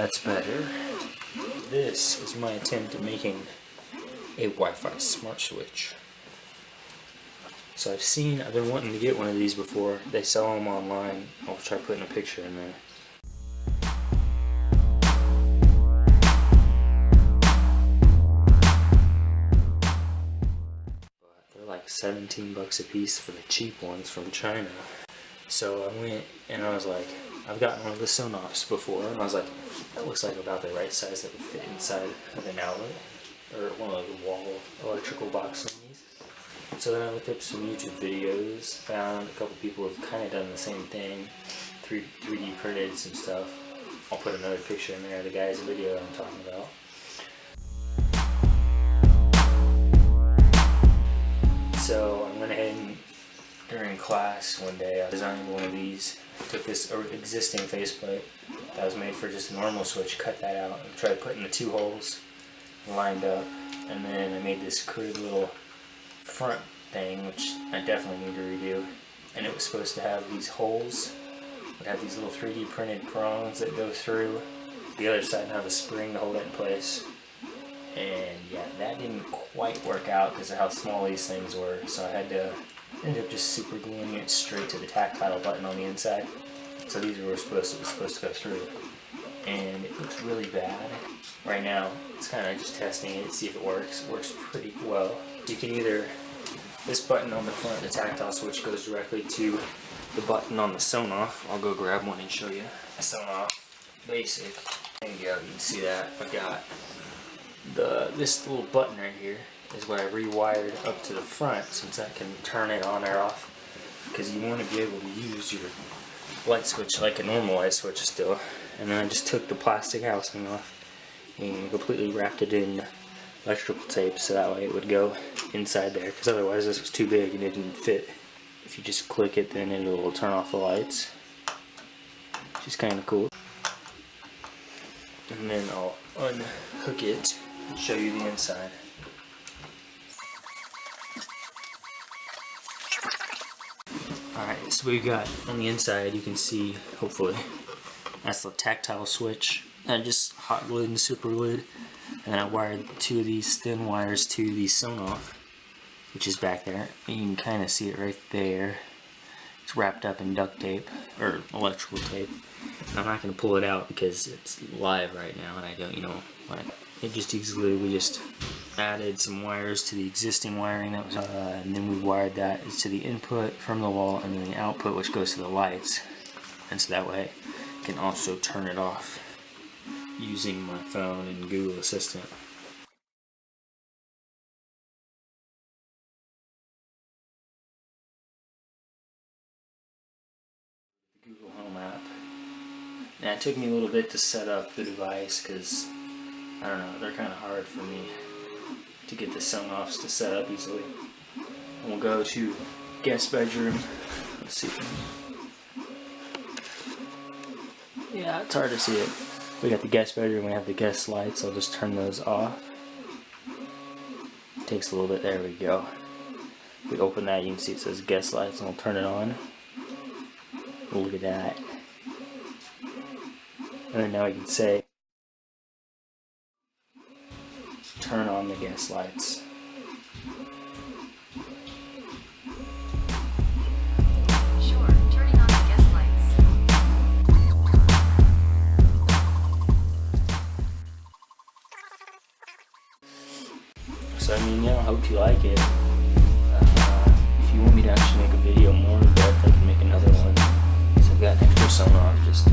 that's better. This is my attempt at making a Wi-Fi smart switch. So I've been wanting to get one of these before. They sell them online. I'll try putting a picture in there. But they're like 17 bucks a piece for the cheap ones from China. So I went and I was like, I've gotten one of the SonOffs before, and I was like, that looks like about the right size that would fit inside of an outlet, or one of the wall electrical box thingies. So then I looked up some YouTube videos, found a couple people who've kind of done the same thing, 3D printed some stuff. I'll put another picture in there of the guy's video that I'm talking about. So I went ahead and during class one day I designed one of these. I took this existing faceplate that was made for just a normal switch, cut that out, and tried putting the two holes lined up, and then I made this crude little front thing, which I definitely need to redo. And it was supposed to have these holes, would have these little 3D printed prongs that go through the other side and have a spring to hold it in place. And yeah, that didn't quite work out because of how small these things were, so I had to end up just super gluing it straight to the tactile button on the inside. So these were supposed to go through, and it looks really bad. Right now, it's kind of just testing it to see if it works. It works pretty well. You can either, this button on the front, the tactile switch, goes directly to the button on the SonOff. I'll go grab one and show you. A SonOff basic. There you go, you can see that. I've got this little button right here is what I rewired up to the front, since I can turn it on or off, because you want to be able to use your light switch like a normal light switch still. And then I just took the plastic housing off and completely wrapped it in electrical tape so that way it would go inside there, because otherwise this was too big and it didn't fit. If you just click it, then it will turn off the lights, which is kind of cool. And then I'll unhook it and show you the inside. Alright, so we've got on the inside, you can see, hopefully, that's the tactile switch. I just hot glued and super glued, and then I wired two of these thin wires to the SonOff, which is back there. And you can kind of see it right there. It's wrapped up in duct tape, or electrical tape. And I'm not going to pull it out because it's live right now, and I don't, like, it just easily, we just added some wires to the existing wiring that was, and then we wired that to the input from the wall, and then the output, which goes to the lights. And so that way I can also turn it off using my phone and Google Assistant. The Google Home app. Now it took me a little bit to set up the device because, I don't know, they're kind of hard for me to get the SonOffs to set up easily. And we'll go to guest bedroom. Let's see. Yeah, it's hard to see it. We got the guest bedroom, we have the guest lights. I'll just turn those off. Takes a little bit, there we go. If we open that, you can see it says guest lights, and I'll turn it on. Look at that. And then now I can say, turn on the guest lights. Sure, turning on the guest lights. So I mean, I hope you like it. If you want me to actually make a video more in depth, I can make another one. So I've got an extra SonOff just